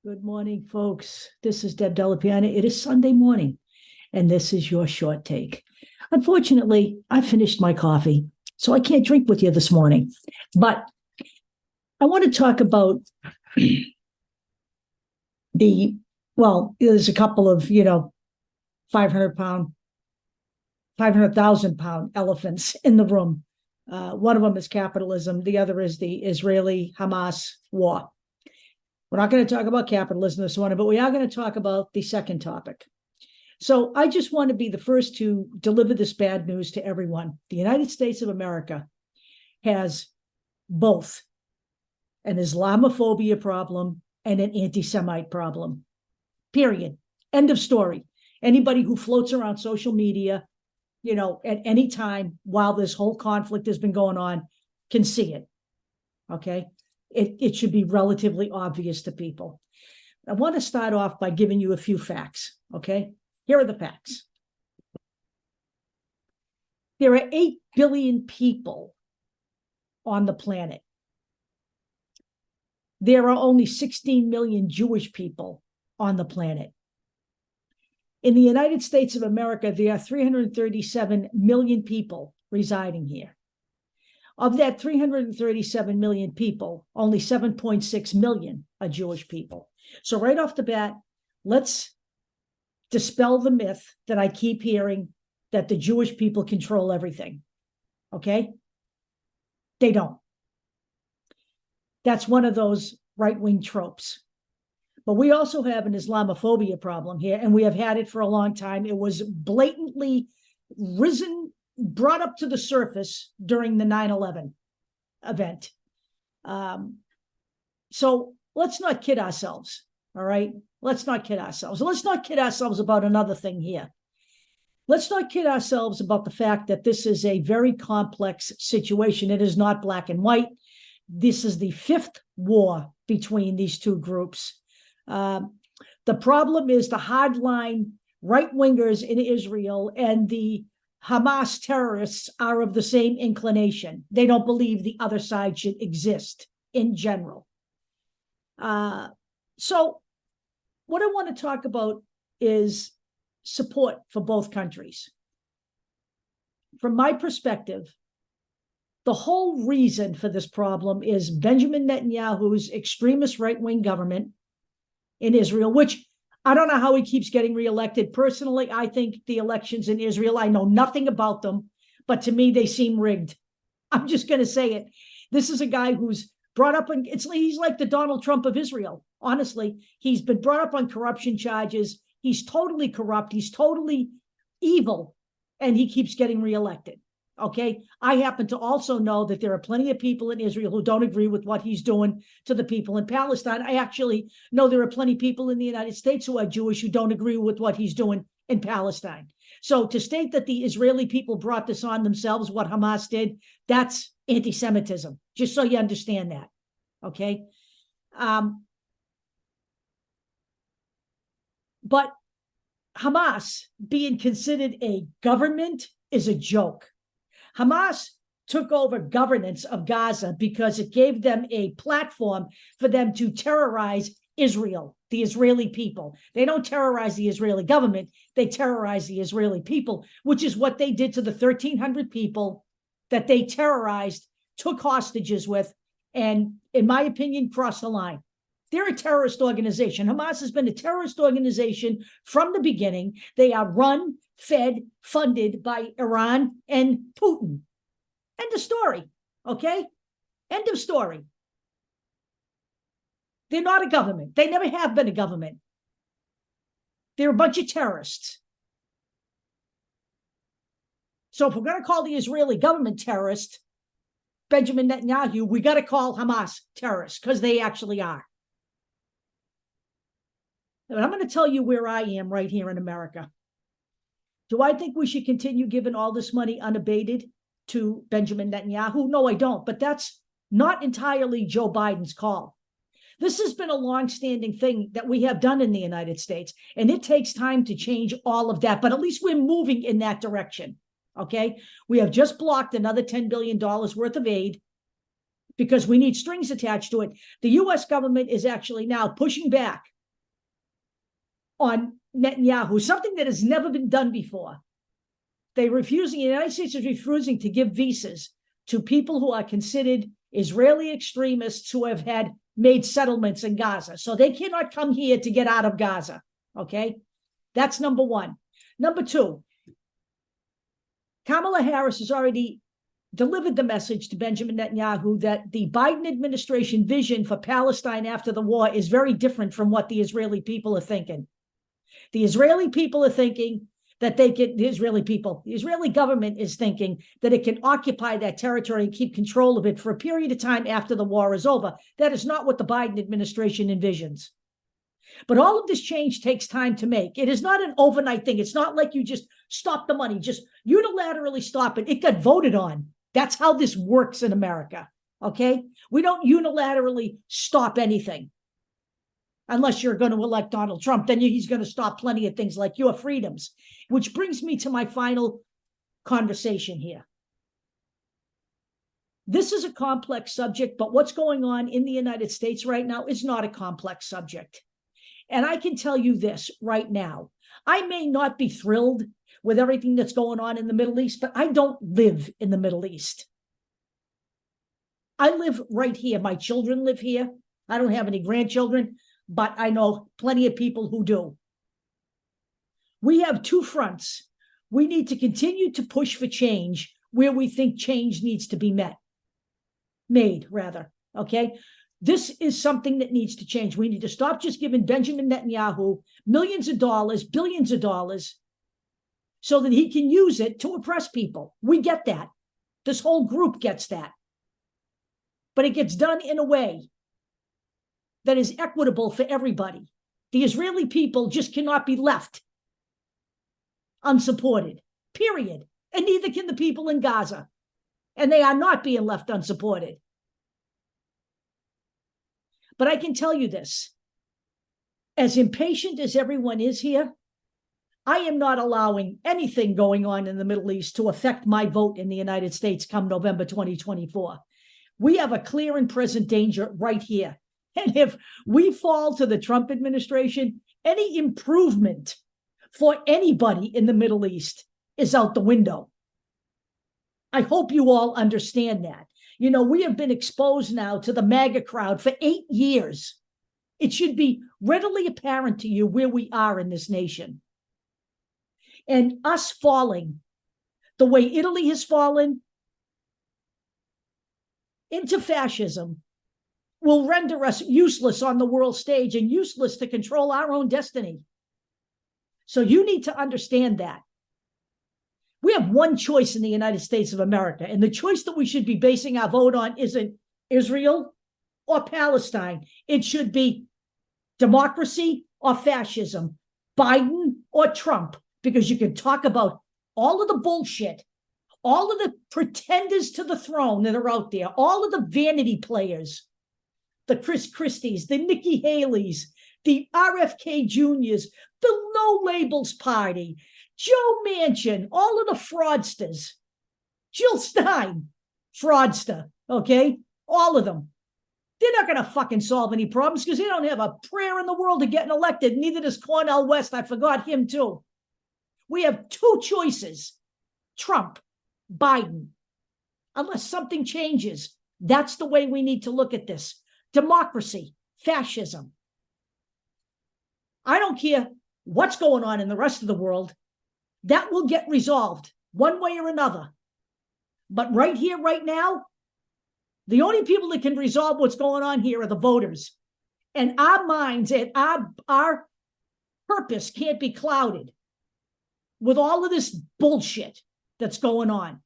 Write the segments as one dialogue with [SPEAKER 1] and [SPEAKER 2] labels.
[SPEAKER 1] Good morning, folks. This is Deb Delapiana. It is Sunday morning, and this is your short take. Unfortunately, I finished my coffee, so I can't drink with you this morning. But I want to talk about there's a couple of, 500-pound, 500,000-pound elephants in the room. One of them is capitalism. The other is the Israeli-Hamas war. We're not going to talk about capitalism this morning, but we are going to talk about the second topic. So I just want to be the first to deliver this bad news to everyone. The United States of America has both an Islamophobia problem and an anti-Semite problem. Period. End of story. Anybody who floats around social media, at any time while this whole conflict has been going on can see it. Okay? It should be relatively obvious to people. I want to start off by giving you a few facts, okay? Here are the facts. There are 8 billion people on the planet. There are only 16 million Jewish people on the planet. In the United States of America, there are 337 million people residing here. Of that 337 million people, only 7.6 million are Jewish people. So right off the bat, let's dispel the myth that I keep hearing that the Jewish people control everything. Okay? They don't. That's one of those right-wing tropes. But we also have an Islamophobia problem here, and we have had it for a long time. It was blatantly brought up to the surface during the 9/11 event. So let's not kid ourselves, all right? Let's not kid ourselves. Let's not kid ourselves about another thing here. Let's not kid ourselves about the fact that this is a very complex situation. It is not black and white. This is the fifth war between these two groups. The problem is the hardline right-wingers in Israel and the Hamas terrorists are of the same inclination. They don't believe the other side should exist in general. So what I want to talk about is support for both countries. From my perspective, the whole reason for this problem is Benjamin Netanyahu's extremist right-wing government in Israel, which I don't know how he keeps getting reelected. Personally, I think the elections in Israel, I know nothing about them, but to me, they seem rigged. I'm just going to say it. This is a guy who's brought up on, he's like the Donald Trump of Israel. Honestly, he's been brought up on corruption charges. He's totally corrupt. He's totally evil, and he keeps getting reelected. Okay. I happen to also know that there are plenty of people in Israel who don't agree with what he's doing to the people in Palestine. I actually know there are plenty of people in the United States who are Jewish who don't agree with what he's doing in Palestine. So to state that the Israeli people brought this on themselves, what Hamas did, that's anti-Semitism, just so you understand that. Okay. But Hamas being considered a government is a joke. Hamas took over governance of Gaza because it gave them a platform for them to terrorize Israel, the Israeli people. They don't terrorize the Israeli government. They terrorize the Israeli people, which is what they did to the 1,300 people that they terrorized, took hostages with, and, in my opinion, crossed the line. They're a terrorist organization. Hamas has been a terrorist organization from the beginning. They are run, fed, funded by Iran and Putin. End of story. Okay? End of story. They're not a government. They never have been a government. They're a bunch of terrorists. So if we're going to call the Israeli government terrorist, Benjamin Netanyahu, we got to call Hamas terrorists because they actually are. And I'm going to tell you where I am right here in America. Do I think we should continue giving all this money unabated to Benjamin Netanyahu? No, I don't. But that's not entirely Joe Biden's call. This has been a long-standing thing that we have done in the United States, and it takes time to change all of that. But at least we're moving in that direction. Okay? We have just blocked another $10 billion worth of aid because we need strings attached to it. The U.S. government is actually now pushing back on Netanyahu, something that has never been done before. The United States is refusing to give visas to people who are considered Israeli extremists who have made settlements in Gaza. So they cannot come here to get out of Gaza. Okay? That's number one. Number two, Kamala Harris has already delivered the message to Benjamin Netanyahu that the Biden administration vision for Palestine after the war is very different from what the Israeli people are thinking. The Israeli people are thinking that the Israeli government is thinking that it can occupy that territory and keep control of it for a period of time after the war is over. That is not what the Biden administration envisions. But all of this change takes time to make. It is not an overnight thing. It's not like you just stop the money, just unilaterally stop it. It got voted on. That's how this works in America, okay? We don't unilaterally stop anything. Unless you're going to elect Donald Trump, then he's going to stop plenty of things like your freedoms. Which brings me to my final conversation here. This is a complex subject, but what's going on in the United States right now is not a complex subject. And I can tell you this right now. I may not be thrilled with everything that's going on in the Middle East, but I don't live in the Middle East. I live right here. My children live here. I don't have any grandchildren, but I know plenty of people who do. We have two fronts. We need to continue to push for change where we think change needs to be made, okay? This is something that needs to change. We need to stop just giving Benjamin Netanyahu millions of dollars, billions of dollars, so that he can use it to oppress people. We get that. This whole group gets that. But it gets done in a way that is equitable for everybody. The Israeli people just cannot be left unsupported, period. And neither can the people in Gaza. And they are not being left unsupported. But I can tell you this, as impatient as everyone is here, I am not allowing anything going on in the Middle East to affect my vote in the United States come November 2024. We have a clear and present danger right here. And if we fall to the Trump administration, any improvement for anybody in the Middle East is out the window. I hope you all understand that. You know, we have been exposed now to the MAGA crowd for 8 years. It should be readily apparent to you where we are in this nation. And us falling the way Italy has fallen into fascism will render us useless on the world stage and useless to control our own destiny. So you need to understand that. We have one choice in the United States of America, and the choice that we should be basing our vote on isn't Israel or Palestine. It should be democracy or fascism, Biden or Trump, because you can talk about all of the bullshit, all of the pretenders to the throne that are out there, all of the vanity players, the Chris Christies, the Nikki Haley's, the RFK Juniors, the No Labels Party, Joe Manchin, all of the fraudsters, Jill Stein, fraudster, okay? All of them. They're not going to fucking solve any problems because they don't have a prayer in the world of getting elected. Neither does Cornel West. I forgot him too. We have two choices, Trump, Biden. Unless something changes, that's the way we need to look at this. Democracy, fascism. I don't care what's going on in the rest of the world. That will get resolved one way or another. But right here, right now, the only people that can resolve what's going on here are the voters. And our minds and our purpose can't be clouded with all of this bullshit that's going on.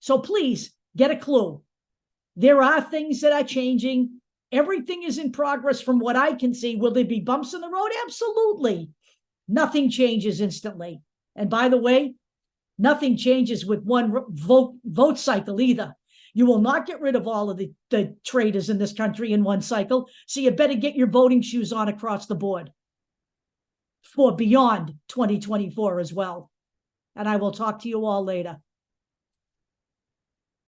[SPEAKER 1] So please get a clue. There are things that are changing. Everything is in progress from what I can see. Will there be bumps in the road? Absolutely. Nothing changes instantly. And by the way, nothing changes with one vote cycle either. You will not get rid of all of the traitors in this country in one cycle. So you better get your voting shoes on across the board for beyond 2024 as well. And I will talk to you all later.